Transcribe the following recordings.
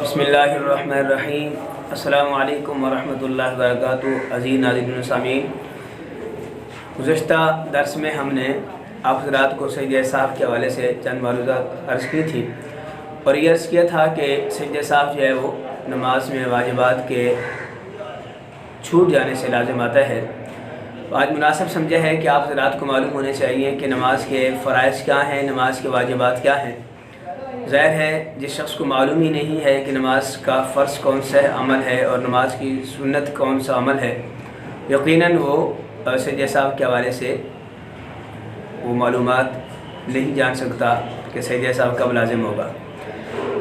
बिस्मिल्लाहिर्रहमानिर्रहीम। अस्सलामु अलैकुम वरहमतुल्लाहि वबरकातुहू। अज़ीज़ नाज़रीन सामीन, गुज़श्ता दर्स में हमने आप हज़रात को सजदे साहब के हवाले से चंद मालूमात अर्ज़ की थी और ये अर्ज़ किया था कि सजदे साहब जो है वो नमाज में वाजिबात के छूट जाने से लाज़िम आता है। तो आज मुनासिब समझा है कि आप हज़रात को मालूम होने चाहिए कि नमाज के फ़राइज़ क्या हैं, नमाज के वाजिबात क्या हैं। ज़ाहिर है जिस शख्स को मालूम ही नहीं है कि नमाज का फ़र्ज़ कौन सा अमल है और नमाज की सुन्नत कौन सा अमल है, यकीनन वो सजदे साहब के हवाले से वो मालूमात नहीं जान सकता कि सजदे साहब कब लाजिम होगा।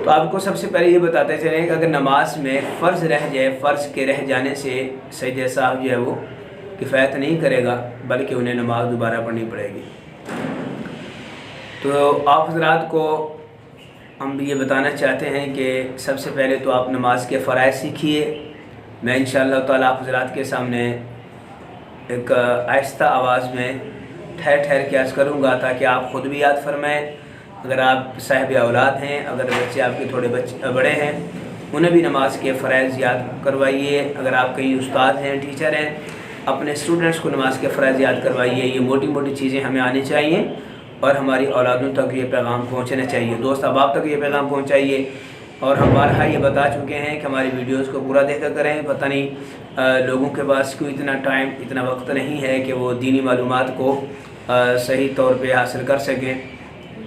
तो आपको सबसे पहले ये बताते चलें कि अगर नमाज में फ़र्ज़ रह जाए, फ़र्ज़ के रह जाने से सजदे साहब जो है वो किफ़ायत नहीं करेगा, बल्कि उन्हें नमाज दोबारा पढ़नी पड़ेगी। तो आप हज़रात को हम भी ये बताना चाहते हैं कि सबसे पहले तो आप नमाज के फ़राइज़ सीखिए। मैं इंशाअल्लाह ताला आप हज़रात के सामने एक आहिस्ता आवाज़ में ठहर ठहर के अर्ज़ करूँगा ताकि आप ख़ुद भी याद फरमाएँ। अगर आप साहिब औलाद हैं, अगर बच्चे आपके थोड़े बड़े हैं, उन्हें भी नमाज के फ़राइज़ याद करवाइए। अगर आप कहीं उस्ताद हैं, टीचर हैं, अपने स्टूडेंट्स को नमाज के फ़राइज़ याद करवाइए। ये मोटी मोटी चीज़ें हमें आनी चाहिए और हमारी औलादों तक ये पैगाम पहुँचना चाहिए। दोस्त अहबाब तक ये पैगाम पहुँचाइए। और हम बारहा ये बता चुके हैं कि हमारी वीडियोस को पूरा देखा करें। पता नहीं लोगों के पास क्यों इतना टाइम, इतना वक्त नहीं है कि वो दीनी मालूमात को सही तौर पे हासिल कर सकें।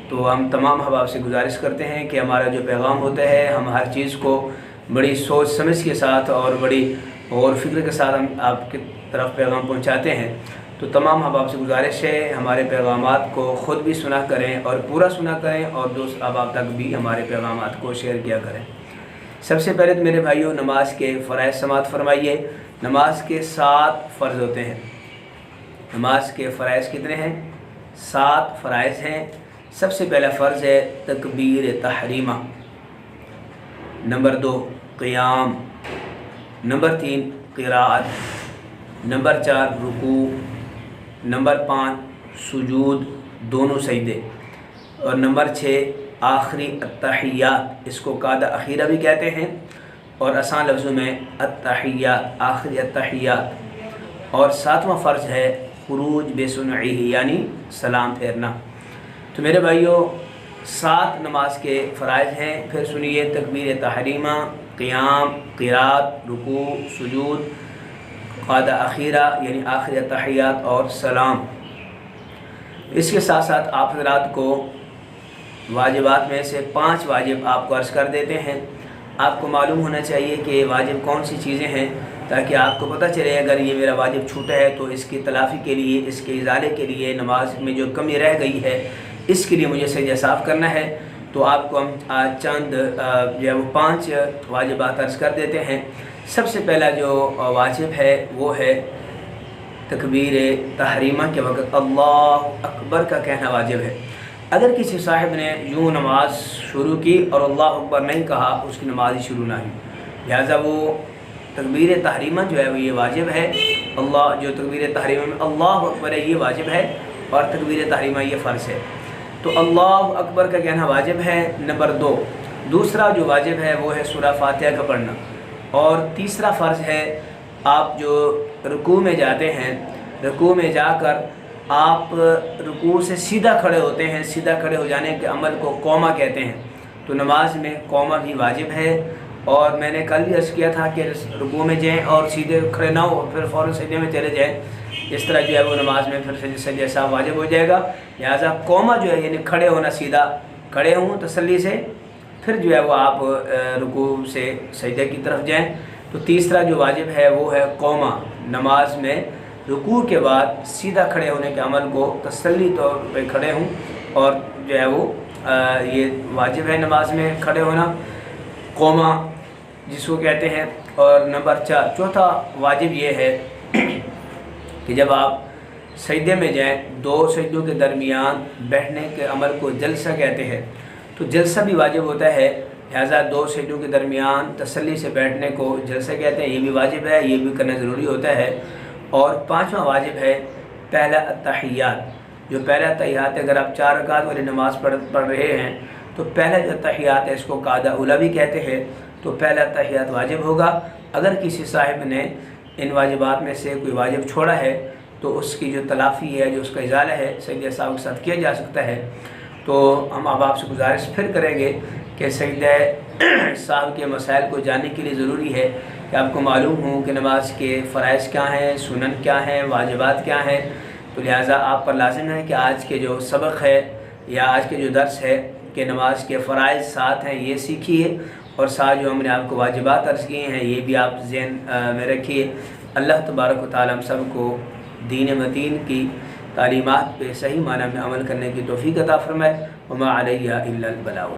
तो हम तमाम अहबाब से गुजारिश करते हैं कि हमारा जो पैगाम होता है, हम हर चीज़ को बड़ी सोच समझ के साथ और बड़ी गौर फिक्र के साथ हम आपकी तरफ पैगाम पहुँचाते हैं। तो तमाम अहबाब से गुजारिश है हमारे पैगामात को ख़ुद भी सुना करें और पूरा सुना करें और दोस्त अहबाब तक भी हमारे पैगामात को शेयर किया करें। सबसे पहले तो मेरे भाइयों, नमाज के फ़राइज़ समाअत फरमाइए। नमाज के 7 फ़र्ज़ होते हैं। नमाज के फ़राइज़ कितने हैं? 7 फ़राइज़ हैं। सबसे पहला फ़र्ज़ है तकबीर तहरीमा, नंबर 2 क़ियाम, नंबर 3 क़िराअत, नंबर 4 रुकू, नंबर 5 सुजूद दोनों सजदे, और नंबर 6 आखिरी अत्तहियात, इसको कादा अखीरा भी कहते हैं और आसान लफ्ज़ों में अत्तहियात, आखिरी अत्तहियात। और 7वां फ़र्ज़ है खुरूज बेसुनई, यानी सलाम फेरना। तो मेरे भाइयों 7 नमाज के फ़राइज़ हैं। फिर सुनिए, तकबीर तहरीमा, क़ियाम, क़िराअत, रुकू, सुजूद, क़ादा अखीरा यानी आखिरी तहियात और सलाम। इसके साथ साथ आप हज़रात को वाजिबात में से 5 वाजिब आपको अर्ज़ कर देते हैं। आपको मालूम होना चाहिए कि वाजिब कौन सी चीज़ें हैं, ताकि आपको पता चले अगर ये मेरा वाजिब छूटा है तो इसकी तलाफ़ी के लिए, इसके इज़ाले के लिए, नमाज में जो कमी रह गई है इसके लिए मुझे सजदा साफ़ करना है। तो आपको हम चंद जो है वो 5 वाजिबात अर्ज़ कर देते हैं। सबसे पहला जो वाजिब है वो है तकबीर तहरीमा के वक़्त अल्लाह अकबर का कहना वाजिब है। अगर किसी साहिब ने यूँ नमाज शुरू की और अल्लाह अकबर नहीं कहा, उसकी नमाज ही शुरू ना हुई। लिहाजा वो तकबीर तहरीमा जो है वो ये वाजिब है। अल्लाह जो तकबीर तहरीमा में अल्लाह अकबर है ये वाजिब है और तकबीर तहरीमा ये फ़र्ज़ है। तो अल्लाह अकबर का कहना वाजिब है। नंबर 2 दूसरा जो वाजिब है वो है सूरा फातिहा का पढ़ना। और तीसरा फ़र्ज़ है आप जो रुकू में जाते हैं, रुकू में जाकर आप रुकू से सीधा खड़े होते हैं। सीधा खड़े हो जाने के अमल को कौमा कहते हैं। तो नमाज में कौमा भी वाजिब है। और मैंने कल भी अर्ज़ किया था कि रुकू में जाएँ और सीधे खड़े ना हो फिर फ़ौरन सजदे में चले जाएँ। इस तरह जो है वो नमाज में फिर सजदा साहब वाजिब हो जाएगा। लिहाजा कौमा जो है यानी खड़े होना, सीधा खड़े हों तसल्ली से, फिर जो है वो आप रुकू से सजदे की तरफ जाएं। तो तीसरा जो वाजिब है वो है कौमा, नमाज में रुकू के बाद सीधा खड़े होने के अमल को तसल्ली तौर पे खड़े हों और जो है वो ये वाजिब है नमाज में खड़े होना, कौमा जिसको कहते हैं। और नंबर 4 चौथा वाजिब ये है कि जब आप सजदे में जाएँ, 2 सजदों के दरमियान बैठने के अमल को जलसा कहते हैं। तो जलसा भी वाजिब होता है। लिहाजा 2 सजदों के दरमियान तसल्ली से बैठने को जलसा कहते हैं, ये भी वाजिब है, ये भी करना ज़रूरी होता है। और 5वां वाजिब है पहला अत्तहियात। जो पहला अत्तहियात है, अगर आप 4 रकात वाली नमाज़ पढ़ रहे हैं तो पहला जो तहियात है इसको कादा उला भी कहते हैं। تو پہلا تحیات واجب ہوگا۔ اگر کسی صاحب نے ان واجبات میں سے کوئی واجب چھوڑا ہے تو اس کی جو تلافی ہے، جو اس کا ازالہ ہے، سجدہ سہو کے ساتھ کیا جا سکتا ہے۔ تو ہم اب آپ سے گزارش پھر کریں گے کہ سجدہ سہو کے مسائل کو جاننے کے لیے ضروری ہے کہ آپ کو معلوم ہو کہ نماز کے فرائض کیا ہیں، سنن کیا ہیں، واجبات کیا ہیں۔ تو لہٰذا آپ پر لازم ہے کہ آج کے جو سبق ہے یا آج کے جو درس ہے کہ نماز کے فرائض 7 ہیں یہ سیکھیے، اور ساتھ جو ہم نے آپ کو واجبات عرض کیے ہیں یہ بھی آپ ذہن میں رکھیے۔ اللہ تبارک و تعالی ہم سب کو دین متین کی تعلیمات پہ صحیح معنی میں عمل کرنے کی توفیق عطا فرمائے۔ وما علیہ الا البلاغ۔